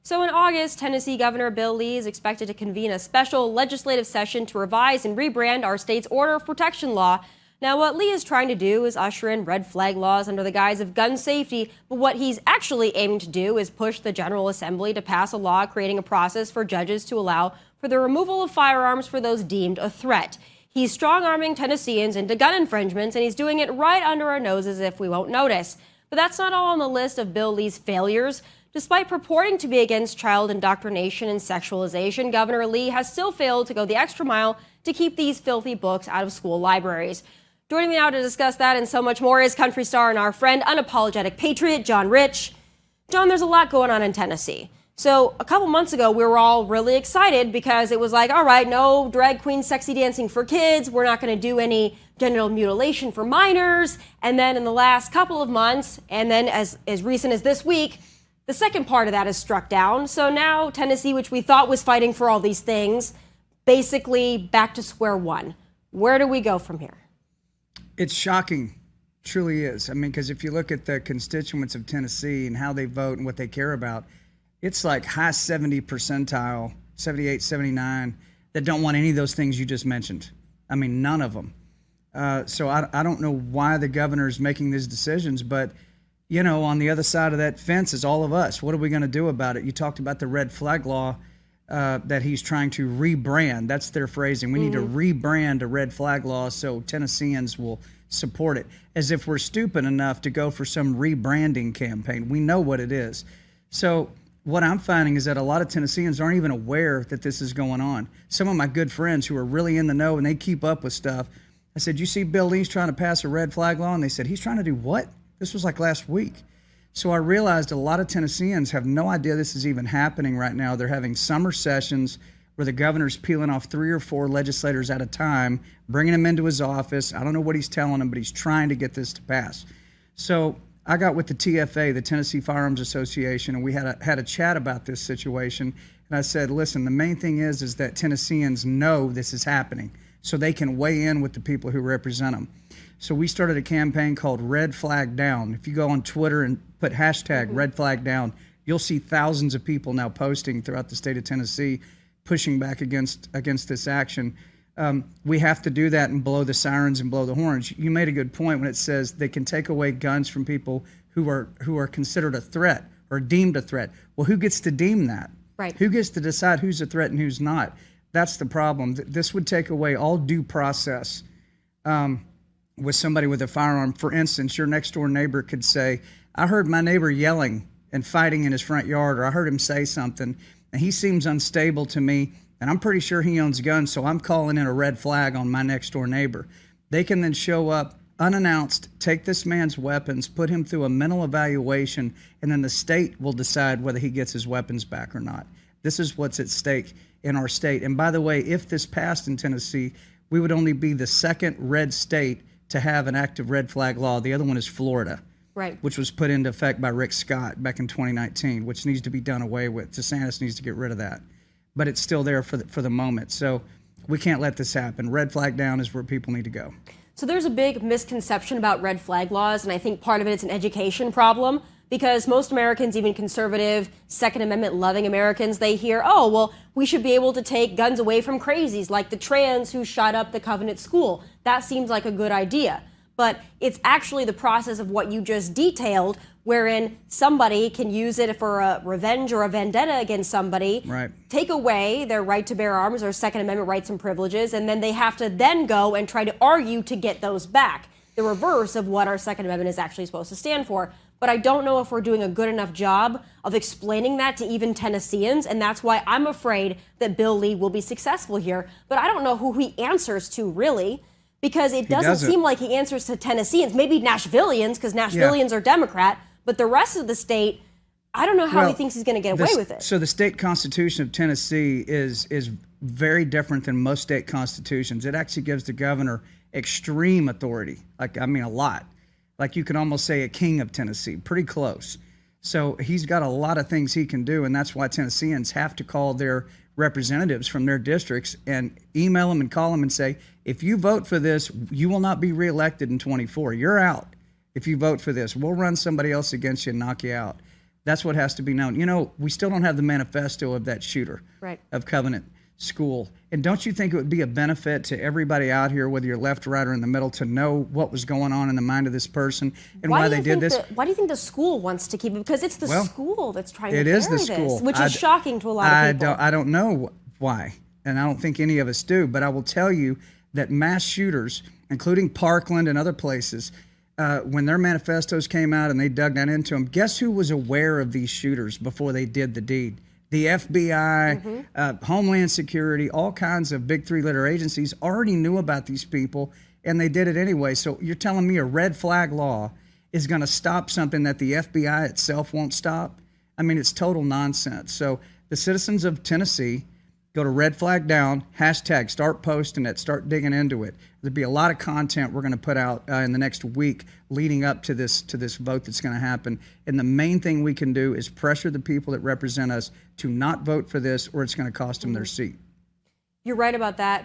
So in August, Tennessee Governor Bill Lee is expected to convene a special legislative session to revise and rebrand our state's order of protection law. Now, what Lee is trying to do is usher in red flag laws under the guise of gun safety, but what he's actually aiming to do is push the General Assembly to pass a law creating a process for judges to allow for the removal of firearms for those deemed a threat. He's strong-arming Tennesseans into gun infringements, and he's doing it right under our noses if we won't notice. But that's not all on the list of Bill Lee's failures. Despite purporting to be against child indoctrination and sexualization, Governor Lee has still failed to go the extra mile to keep these filthy books out of school libraries. Joining me now to discuss that and so much more is country star and our friend, unapologetic patriot, John Rich. John, there's a lot going on in Tennessee. So a couple months ago, we were all really excited because it was like, all right, no drag queen sexy dancing for kids. We're not going to do any genital mutilation for minors. And then in the last couple of months, and then as recent as this week, the second part of that is struck down. So now Tennessee, which we thought was fighting for all these things, basically back to square one. Where do we go from here? It's shocking, truly is. I mean, because if you look at the constituents of Tennessee and how they vote and what they care about, it's like high 70 percentile, 78, 79, that don't want any of those things you just mentioned. I mean, none of them. So I don't know why the governor's making these decisions, but you know, on the other side of that fence is all of us. What are we going to do about it? You talked about the red flag law that he's trying to rebrand. That's their phrasing. We need to rebrand a red flag law so Tennesseans will support it, as if we're stupid enough to go for some rebranding campaign. We know what it is. So what I'm finding is that a lot of Tennesseans aren't even aware that this is going on. Some of my good friends who are really in the know and they keep up with stuff, I said, you see Bill Lee's trying to pass a red flag law? And they said, he's trying to do what? This was like last week. So I realized a lot of Tennesseans have no idea this is even happening right now. They're having summer sessions where the governor's peeling off 3 or 4 legislators at a time, bringing them into his office. I don't know what he's telling them, but he's trying to get this to pass. So I got with the TFA, the Tennessee Firearms Association, and we had a chat about this situation. And I said, listen, the main thing is that Tennesseans know this is happening so they can weigh in with the people who represent them. So we started a campaign called Red Flag Down. If you go on Twitter and put hashtag Red Flag Down, you'll see thousands of people now posting throughout the state of Tennessee, pushing back against this action. We have to do that and blow the sirens and blow the horns. You made a good point when it says they can take away guns from people who are considered a threat or deemed a threat. Well, who gets to deem that? Right. Who gets to decide who's a threat and who's not? That's the problem. This would take away all due process. With somebody with a firearm. For instance, your next door neighbor could say, I heard my neighbor yelling and fighting in his front yard, or I heard him say something, and he seems unstable to me, and I'm pretty sure he owns guns, so I'm calling in a red flag on my next door neighbor. They can then show up unannounced, take this man's weapons, put him through a mental evaluation, and then the state will decide whether he gets his weapons back or not. This is what's at stake in our state. And by the way, if this passed in Tennessee, we would only be the second red state to have an active red flag law. The other one is Florida, right, which was put into effect by Rick Scott back in 2019, which needs to be done away with. DeSantis needs to get rid of that. But it's still there for the moment. So we can't let this happen. Red flag down is where people need to go. So there's a big misconception about red flag laws, and I think part of it is an education problem. Because most Americans, even conservative, Second Amendment loving Americans, they hear, oh, well, we should be able to take guns away from crazies like the trans who shot up the Covenant School. That seems like a good idea. But it's actually the process of what you just detailed, wherein somebody can use it for a revenge or a vendetta against somebody, right, take away their right to bear arms or Second Amendment rights and privileges, and then they have to then go and try to argue to get those back. The reverse of what our Second Amendment is actually supposed to stand for. But I don't know if we're doing a good enough job of explaining that to even Tennesseans, and that's why I'm afraid that Bill Lee will be successful here. But I don't know who he answers to, really, because it doesn't seem like he answers to Tennesseans. Maybe Nashvillians, because Nashvillians are Democrat, but the rest of the state, I don't know how he thinks he's going to get away with it. So the state constitution of Tennessee is very different than most state constitutions. It actually gives the governor extreme authority, a lot. Like you can almost say a king of Tennessee, pretty close. So he's got a lot of things he can do, and that's why Tennesseans have to call their representatives from their districts and email them and call them and say, if you vote for this, you will not be reelected in 24. You're out if you vote for this. We'll run somebody else against you and knock you out. That's what has to be known. You know, we still don't have the manifesto of that shooter Right. of Covenant School. And don't you think it would be a benefit to everybody out here, whether you're left, right, or in the middle, to know what was going on in the mind of this person and why they did this? Why do you think the school wants to keep it? Because it's the school that's trying to It bury is the school. this, which is shocking to a lot of people. I don't know why, and I don't think any of us do, but I will tell you that mass shooters, including Parkland and other places, when their manifestos came out and they dug down into them, guess who was aware of these shooters before they did the deed? The FBI, Homeland Security, all kinds of big three-letter agencies already knew about these people, and they did it anyway. So you're telling me a red flag law is going to stop something that the FBI itself won't stop? I mean, it's total nonsense. So the citizens of Tennessee, go to Red Flag Down, hashtag start posting it, start digging into it. There'll be a lot of content we're going to put out in the next week leading up to this vote that's going to happen. And the main thing we can do is pressure the people that represent us to not vote for this, or it's going to cost them their seat. You're right about that.